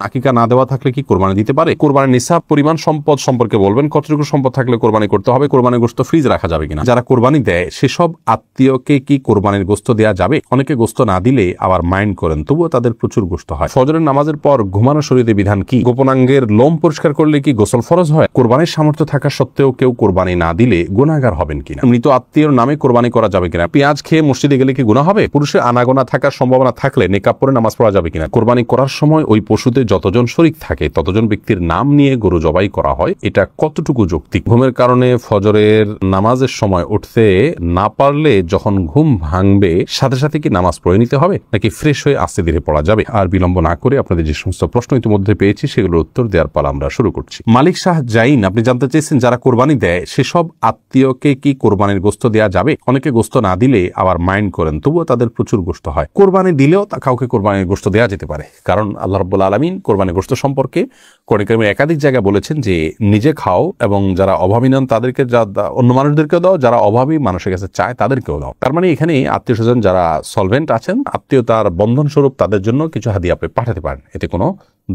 আকিকা না দেওয়া থাকলে কি কোরবানি দিতে পারে? কোরবানির নিসাব পরিমাণ সম্পদ সম্পর্কে বলবেন, কতটুকু সম্পদ থাকলে কোরবানি করতে হবে, কোরবানির গোশত ফ্রিজ রাখা যাবে কিনা, যারা কোরবানি দেয় সেসব আত্মীয়কে কি কোরবানির গোশত দেওয়া যাবে? অনেকে গোশত না দিলে আবার মাইন্ড করেন, তবুও তাদের প্রচুর গোশত হয়। ফজরের নামাজের পর ঘুমানো শরীয়তে বিধান কি? গোপনাঙ্গের লোম পরিষ্কার করলে কি গোসল ফরজ হয়? কোরবানির সামর্থ্য থাকা সত্ত্বেও কেউ কোরবানি না দিলে গুনাহগার হবেন কিনা? মৃত আত্মীয়র নামে কোরবানি করা যাবে কিনা? পেঁয়াজ খেয়ে মসজিদে গেলে কি গুনাহ হবে? পুরুষের আনাগোনা থাকার সম্ভাবনা থাকলে নেকাব পরে নামাজ পড়া যাবে কিনা? কোরবানি করার সময় ওই পশুতে যতজন শরীক থাকে ততজন ব্যক্তির নাম নিয়ে গরু জবাই করা হয়, এটা কতটুকু যৌক্তিক? ঘুমের কারণে ফজরের নামাজের সময় উঠতে না পারলে যখন ঘুম ভাঙবে সাথে সাথে কি নামাজ পড়ে নিতে হবে, নাকি ফ্রেশ হয়ে আস্তে ধীরে পড়া যাবে? আর বিলম্ব না করে আপনাদের যে সমস্ত প্রশ্ন ইতিমধ্যে পেয়েছি সেগুলোর উত্তর দেওয়ার পালা আমরা শুরু করছি। মালিক শাহ জাইন আপনি জানতে চেয়েছেন, যারা কোরবানি দেয় সেসব আত্মীয়কে কি কোরবানির গোশত দেওয়া যাবে? অনেকে গোশত না দিলে আবার মাইন্ড করেন, তবুও তাদের প্রচুর গোশত হয়। কোরবানি দিলেও কাউকে কোরবানির গোশত দেওয়া যেতে পারে, কারণ আল্লাহ রাব্বুল আলামিন কোরবানির গোশত সম্পর্কে কোরআন কারীমে একাধিক জায়গায় বলেছেন যে নিজে খাও এবং যারা অভাবী নন তাদেরকে, অন্য মানুষদেরকেও দাও, যারা অভাবী মানুষের কাছে চায় তাদেরকেও দাও। তার মানে এখানে আত্মীয় স্বজন যারা সলভেন্ট আছেন, আত্মীয়তার বন্ধন স্বরূপ তাদের জন্য কিছু হাদিয়া আপনি পাঠাতে পারেন, এতে কোনো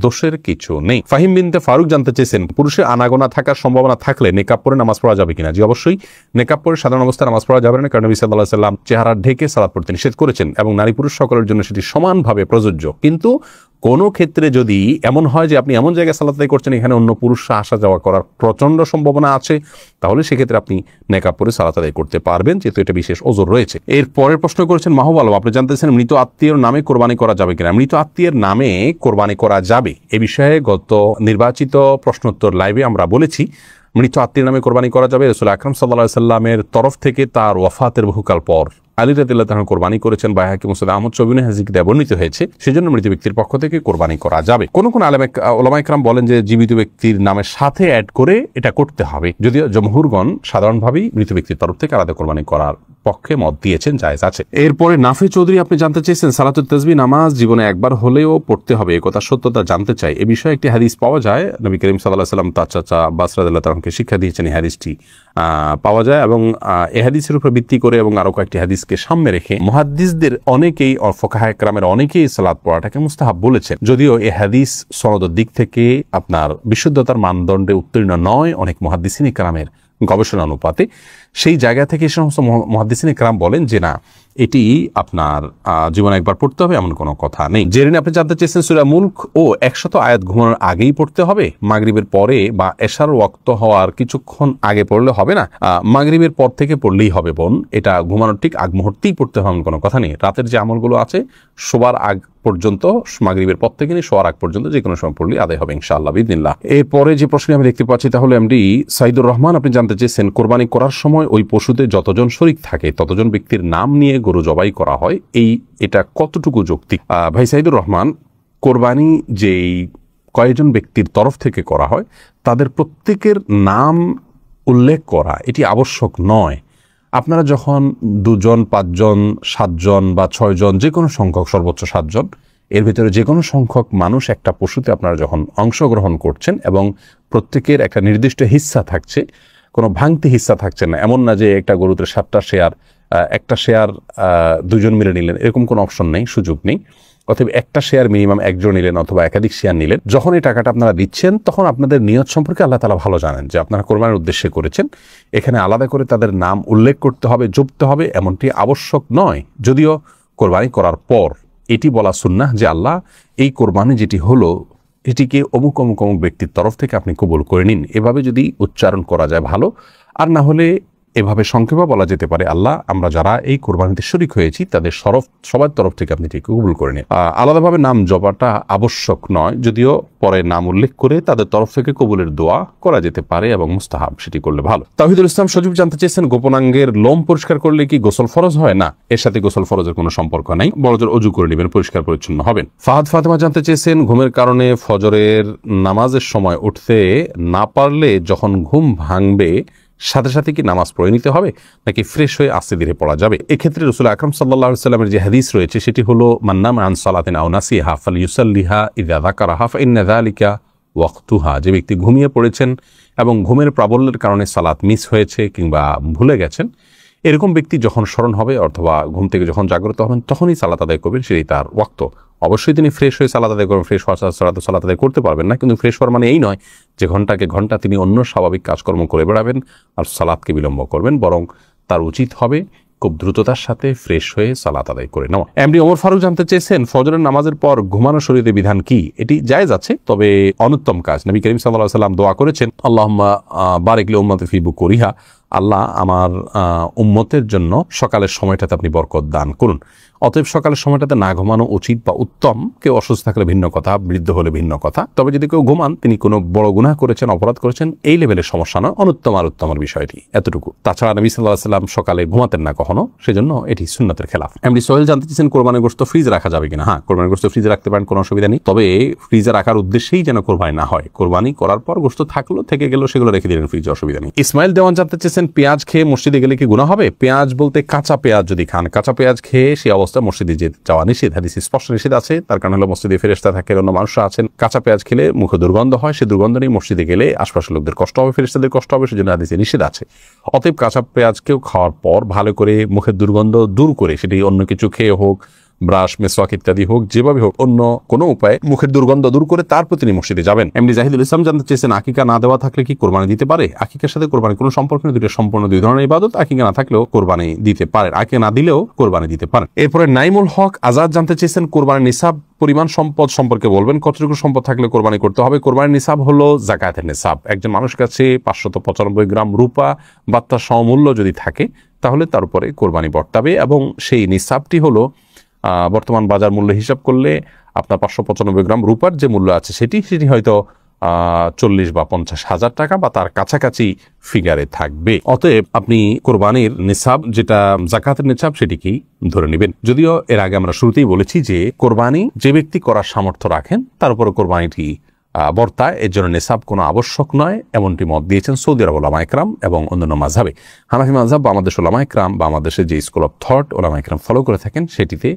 দোষের কিছু নেই। ফাহিম বিনতে ফারুক জানতে চেয়েছেন, পুরুষের আনাগোনা থাকার সম্ভাবনা থাকলে নেকাব পরে নামাজ পড়া যাবে কিনা? জি অবশ্যই, নেকাব পরে সাধারণ অবস্থায় নামাজ পড়া যাবে না, কারণ নবী সাল্লাল্লাহু আলাইহি ওয়াসাল্লাম চেহারা ঢেকে সালাত পড়তে নিষেধ করেছেন এবং নারী পুরুষ সকলের জন্য সেটি সমানভাবে প্রযোজ্য। কিন্তু কোনো ক্ষেত্রে যদি এমন হয় যে আপনি এমন জায়গায় সালাত আদায় করছেন এখানে অন্য পুরুষরা আসা যাওয়া করার প্রচন্ড সম্ভাবনা আছে, তাহলে সেক্ষেত্রে আপনি নেকাব পরে সালাত আদায় করতে পারবেন, যেহেতু এটা বিশেষ ওজর রয়েছে। এর পরের প্রশ্ন করেছেন মাহবুব আলম, আপনি জানতেছেন মৃত আত্মীয়র নামে কোরবানি করা যাবে কিনা? মৃত আত্মীয়ের নামে কোরবানি করা যাবে, এ বিষয়ে গত নির্বাচিত প্রশ্নোত্তর লাইভে আমরা বলেছি মৃত আত্মীয়ের নামে কোরবানি করা যাবে। রাসূল আকরাম সাল্লাল্লাহু আলাইহি সাল্লামের তরফ থেকে তার ওয়াফাতের বহুকাল পর আলী রাদিয়াল্লাহু তাআলা কোরবানি করেছেন, বাইহাকি মুসনাদ আহমদ শবিনে হাদিসে বর্ণিত হয়েছে, সেজন্য মৃত ব্যক্তির পক্ষ থেকে কোরবানি করা যাবে। কোন কোন উলামায়ে কেরাম বলেন যে জীবিত ব্যক্তির নামের সাথে অ্যাড করে এটা করতে হবে, যদিও জমহুরগণ সাধারণভাবেই মৃত ব্যক্তির তরফ থেকে আলাদা কোরবানি করার পক্ষে মত দিয়েছেন, জায়েজ আছে। এরপরে নাফি চৌধুরী আপনি জানতে চেয়েছেন, সালাতুত তাসবিহ নামাজ জীবনে একবার হলেও পড়তে হবে, এ কথা সত্যতা জানতে চাই। এ বিষয়ে একটি হাদিস পাওয়া যায়, নবী করিম সাল্লাল্লাহু আলাইহি ওয়াসাল্লাম তার চাচা আব্বাস রাদিয়াল্লাহু তাআলাকে শিক্ষা দিয়েছেন, এই হাদিসটি পাওয়া যায় এবং এই হাদিসের উপর ভিত্তি করে এবং আরো কয়েকটি হাদিসকে সামনে রেখে মুহাদ্দিসদের অনেকেই ফুকাহায়ে কেরামের অনেকেই সালাত পড়াটাকে মুস্তাহাব বলেছেন, যদিও এই হাদিস সনদের দিক থেকে আপনার বিশুদ্ধতার মানদণ্ডে উত্তীর্ণ নয়। অনেক মুহাদ্দিসিনে কেরামের গবেষণা অনুপাতে সেই জায়গা থেকে সমস্ত মুহাদ্দিসিনে কেরাম বলেন যে না, এটি আপনার জীবনে একবার পড়তে হবে এমন কোনো কথা নেই। জেরিন আপনি জানতে চেয়েছেন, সূরা মুলক ও 100 আয়াত ঘুমানোর আগেই পড়তে হবে, মাগরিবের পরে বা এশার ওয়াক্ত হওয়ার কিছুক্ষণ আগে পড়লে হবে না? মাগরিবের পর থেকে পড়লেই হবে বোন, এটা ঘুমানোর ঠিক আগ মুহূর্তেই পড়তে হবে এমন কোনো কথা নেই। রাতের যে আমলগুলো আছে শোবার আগ পর্যন্ত, মাগরিবের পর থেকে নিয়ে শোয়ার আগ পর্যন্ত যে কোনো সময় পড়লে আদায় হবে ইনশাআল্লাহ বিইذনিল্লাহ। এরপরে যে প্রশ্ন আমি দেখতে পাচ্ছি তাহলে এমডি সাইদুর রহমান আপনি জানতে চেয়েছেন, কোরবানি করার সময় ওই পশুতে যতজন শরীক থাকে ততজন ব্যক্তির নাম নিয়ে গরু জবাই করা হয়, এটা কতটুকু যৌক্তিক? ভাই সাইদুর রহমান, কোরবানি যেই কয়েকজন ব্যক্তির তরফ থেকে করা হয় তাদের প্রত্যেকের নাম উল্লেখ করা এটি আবশ্যক নয়। আপনারা যখন 2 জন 5 জন 7 জন বা 6 জন যে কোনো সংখ্যক, সর্বোচ্চ 7 জন, এর ভিতরে যে কোনো সংখ্যক মানুষ একটা পশুতে আপনারা যখন অংশগ্রহণ করছেন এবং প্রত্যেকের একটা নির্দিষ্ট হিস্সা থাকছে, কোনো ভাঙতি হিস্সা থাকছে না, এমন না যে একটা গরুতে 7টা শেয়ার, একটা শেয়ার 2 জন মিলে নিলেন, এরকম কোনো অপশন নেই, সুযোগ নেই। অথবা একটা শেয়ার মিনিমাম একজন নিলেন অথবা একাধিক শেয়ার নিলেন। যখন এই টাকাটা আপনারা দিচ্ছেন তখন আপনাদের নিয়ত সম্পর্কে আল্লাহ তাআলা ভালো জানেন যে আপনারা কোরবানির উদ্দেশ্যে করেছেন, এখানে আলাদা করে তাদের নাম উল্লেখ করতে হবে, জপতে হবে এমনটি আবশ্যক নয়। যদিও কোরবানি করার পর এটি বলা সুন্নাহ যে আল্লাহ এই কোরবানি যেটি হলো এটিকে অমুক অমুক অমুক ব্যক্তির তরফ থেকে আপনি কবুল করে নিন, এভাবে যদি উচ্চারণ করা যায় ভালো। আর না হলে এভাবে সংক্ষেপে বলা যেতে পারে, আল্লাহ আমরা যারা এই কোরবানিতে শরীক হয়েছি তাদের সবার তরফ থেকে আপনি ঠিক কবুল করে নিন। আলাদাভাবে নাম জপাটা আবশ্যক নয়, যদিও পরে নাম উল্লেখ করে তাদের তরফ থেকে কবুলের দোয়া করা যেতে পারে এবং মুস্তাহাব, সেটি করলে ভালো। তাওহিদুল ইসলাম সজীব জানতে চেয়েছেন, গোপনাঙ্গের লোম পরিষ্কার করলে কি গোসল ফরজ হয়? না, এর সাথে গোসল ফরজের কোনো সম্পর্ক নাই, বড়জোর অজু করে নেবেন, পরিষ্কার পরিচ্ছন্ন হবেন। ফাহাদ ফাতেমা জানতে চেয়েছেন, ঘুমের কারণে ফজরের নামাজের সময় উঠতে না পারলে যখন ঘুম ভাঙবে সাথে সাথে কি নামাজ পড়ে নিতে হবে, নাকি ফ্রেশ হয়ে আস্তে ধীরে পড়া যাবে? এক্ষেত্রে রাসূল আকরাম সাল্লাল্লাহু আলাইহি ওয়াসাল্লামের যে হাদিস রয়েছে সেটি হলো, মান নামা আন সালাতিন আও নাসিহা ফালইউসাল্লিহা ইযা যাকারাহা ফাইন্না যালিকা ওয়াক্তুহা। যে ব্যক্তি ঘুমিয়ে পড়েছেন এবং ঘুমের প্রাবল্যের কারণে সালাত মিস হয়েছে কিংবা ভুলে গেছেন, এরকম ব্যক্তি যখন স্মরণ হবে অথবা ঘুম থেকে যখন জাগ্রত হবেন তখনই সালাত আদায় করবেন, সেটাই তার ওয়াক্ত। অবশ্যই তিনি ফ্রেশ হয়ে সালাত আদায় করবেন, ফ্রেশ হওয়া ছাড়া তো সালাত আদায় করতে পারবেন না। কিন্তু ফ্রেশ হওয়ার মানে এই নয় যে ঘন্টাকে ঘন্টা তিনি অন্য স্বাভাবিক কাজকর্ম করে বেড়াবেন আর সালাতকে বিলম্ব করবেন, বরং তার উচিত হবে খুব দ্রুততার সাথে ফ্রেশ হয়ে সালাত আদায় করে নেওয়া। এমডি ওমর ফারুক জানতে চেয়েছেন, ফজরের নামাজের পর ঘুমানো শরীরে বিধান কি? এটি জায়েজ আছে, তবে অনুত্তম কাজ। নবী করিম সাল্লাল্লাহু আলাইহি ওয়াসাল্লাম দোয়া করেছেন, আল্লাহুম্মা বারিক লি উম্মতি ফি বুকুরিহা, আল্লাহ আমার উম্মতের জন্য সকালের সময়টাতে আপনি বরকত দান করুন। অতএব সকালের সময়টাতে না ঘুমানো উচিত বা উত্তম। কেউ অসুস্থ থাকলে ভিন্ন কথা, বৃদ্ধ হলে ভিন্ন কথা। তবে যদি কেউ ঘুমান, তিনি কোনো বড় গুনাহ করেছেন, অপরাধ করেছেন, এই লেভেলের সমস্যা নয়, অনুত্তম আর উত্তমের বিষয়টি এতটুকু। তাছাড়া নবী সাল্লাল্লাহু আলাইহি ওয়াসাল্লাম সকালে ঘুমাতেন না কখনো, সেজন্য এটি সুন্নাতের খেলাফ। এমডি সোহেল জানতে চেয়েছেন, কোরবানির গোশত ফ্রিজে রাখা যাবে কিনা? হ্যাঁ, কোরবানির গোশত ফ্রিজে রাখতে পারেন, কোনো অসুবিধা নেই। তবে ফ্রিজে রাখার উদ্দেশ্যেই যেন কোরবানি না হয়। কোরবানি করার পর গোশত থাকলো, থেকে গেল, সেগুলো রেখে দিলেন ফ্রিজে, অসুবিধা নেই। ইসমাইল দেওয়ান জানতে চেয়েছেন, পেঁয়াজ খেয়ে মসজিদে গেলে কি গুনাহ হবে? পেঁয়াজ বলতে কাঁচা পেঁয়াজ যদি খান, কাঁচা পেঁয়াজ খেয়ে সেই অবস্থায় মসজিদে যাওয়া নিষেধ, হাদিসে স্পষ্ট নিষেধ আছে। তার কারণ হলো মসজিদে ফেরেশতা থাকে, অন্য মানুষরা আছেন, কাঁচা পেঁয়াজ খেলে মুখে দুর্গন্ধ হয়, সেই দুর্গন্ধ নিয়ে মসজিদে গেলে আশপাশের লোকদের কষ্ট হবে, ফেরেশতাদের কষ্ট হবে, সেজন্য হাদিসে নিষেধ আছে। অতএব কাঁচা পেঁয়াজকেও খাওয়ার পর ভালো করে মুখের দুর্গন্ধ দূর করে, সেটি অন্য কিছু খেয়ে হোক, ব্রাশ, মেসওয়াক ইত্যাদি হোক, যেভাবে হোক, অন্য কোনো উপায়ে মুখের দুর্গন্ধ দূর করে তারপর তিনি মসজিদে যাবেন। এমনি জাহিদুল ইসলাম জানতে চেয়েছেন, আকিকা না দেওয়া থাকলে কি কোরবানি দিতে পারে? আকিকার সাথে কোরবানি কোনো সম্পর্ক নেই, দুটো সম্পূর্ণ দুই ধরনের ইবাদত। আকিকা না থাকলেও কোরবানি দিতে পারেন, আকিকা না দিলেও কোরবানি দিতে পারেন। এরপরে নাইমুল হক আজাদ জানতে চেয়েছেন, কোরবানির নিসাব পরিমাণ সম্পদ সম্পর্কে বলবেন, কতটুকু সম্পদ থাকলে কোরবানি করতে হবে? কোরবানির নিসাব হলো যাকাতের নিসাব। একজন মানুষের কাছে 595 গ্রাম রূপা বা তার সমমূল্য যদি থাকে, তাহলে তার উপরে কোরবানি বর্তাবে, এবং সেই নিসাবটি হলো বর্তমান বাজার মূল্য হিসাব করলে আপনার 595 গ্রাম রূপার যে মূল্য আছে সেটি হয়তো 40 বা 50 হাজার টাকা বা তার কাছাকাছি ফিগারে থাকবে। অতএব আপনি কোরবানির নিসাব, যেটা যাকাতের নিসাব, সেটিকেই ধরে নেবেন। যদিও এর আগে আমরা শুরুতেই বলেছি যে কোরবানি যে ব্যক্তি করার সামর্থ্য রাখেন তার উপরে কোরবানিটি বর্তায়, এর জন্য নিসাব কোনো আবশ্যক নয়, এমনটি মত দিয়েছেন সৌদি আরব ওলামা ইকরাম এবং অন্যান্য মাযহাবে। হানাফি মাযহাব বা আমাদের ওলামা ইকরাম বা আমাদের যে স্কুল অফ থট ওলামা ইকরাম ফলো করে থাকেন, সেটিতে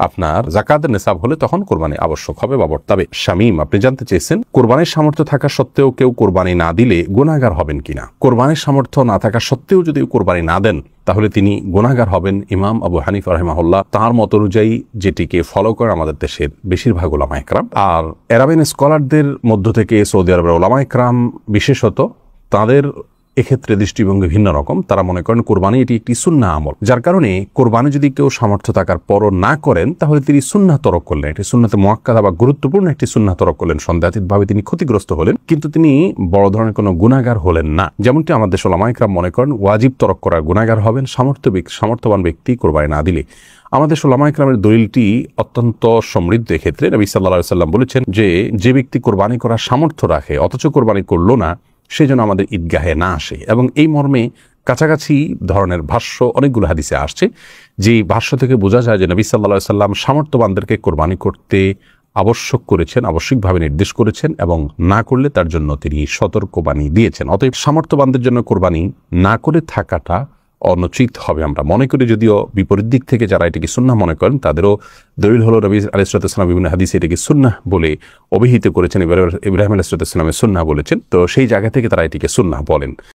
আপনার যাকাতের নিসাব হলে তখন কোরবানি আবশ্যক হবে বা বর্তাবে। শামীম আপনি জানতে চেয়েছেন, কোরবানির সামর্থ্য থাকা সত্ত্বেও কেউ কোরবানি না দিলে গুনাহগার হবেন কিনা? কোরবানির সামর্থ্য না থাকা সত্ত্বেও যদি কোরবানি না দেন, তাহলে তিনি গুনাহগার হবেন। ইমাম আবু হানিফা রাহিমাহুল্লাহ তার মত অনুযায়ী, যেটিকে ফলো করে আমাদের দেশের বেশিরভাগ ওলামা ইকরাম। আর আরাবিয়ান স্কলারদের মধ্য থেকে সৌদি আরবের ওলামা ইকরাম বিশেষত, তাদের এক্ষেত্রে দৃষ্টিভঙ্গি ভিন্ন রকম। তারা মনে করেন কোরবানি এটি একটি সুন্নাহ আমল, যার কারণে কোরবানি যদি কেউ সামর্থ্য থাকার পরও না করেন, তাহলে তিনি সুন্নাহ তরক করলেন। এটি সুন্নাতে মুআক্কাদা বা গুরুত্বপূর্ণ একটি সুন্নাহ তরক করলেন, সন্দেহাতীতভাবে তিনি ক্ষতিগ্রস্ত হলেন, কিন্তু তিনি বড় ধরনের কোনো গুনাহগার হলেন না। যেমনটি আমাদের ওলামা ইকরাম মনে করেন ওয়াজিব তরক করার গুনাহগার হবেন সামর্থ্যবান ব্যক্তি কোরবানি না দিলে। আমাদের ওলামা ইকরামের দলিলটি অত্যন্ত সমৃদ্ধ। এক্ষেত্রে নবী সাল্লাল্লাহু আলাইহি ওয়াসাল্লাম বলেছেন যে ব্যক্তি কোরবানি করার সামর্থ্য রাখে অথচ কোরবানি করলো না, সে যেন আমাদের ঈদগাহে না আসে। এবং এই মর্মে কাছাকাছি ধরনের ভাষ্য অনেকগুলো হাদিসে আসছে, যে ভাষ্য থেকে বোঝা যায় যে নবী সাল্লাল্লাহু আলাইহি ওয়াসাল্লাম সামর্থ্যবানদেরকে কোরবানি করতে আবশ্যকভাবে নির্দেশ করেছেন, এবং না করলে তার জন্য তিনি সতর্কবাণী দিয়েছেন। অতএব সামর্থ্যবানদের জন্য কোরবানি না করে থাকাটা অনুচিত হবে আমরা মনে করি। যদিও বিপরীত দিক থেকে যারা এটাকে সুন্নাহ মনে করেন, তাদেরও দলিল হলো নবী আলাইহিস সালাম বিভিন্ন হাদিসে এটাকে সুন্নাহ বলে অভিহিত করেছেন, ইব্রাহিম আলাইহিস সালামের সুন্নাহ বলেছেন, তো সেই জায়গা থেকে তারা এটিকে সুন্নাহ বলেন।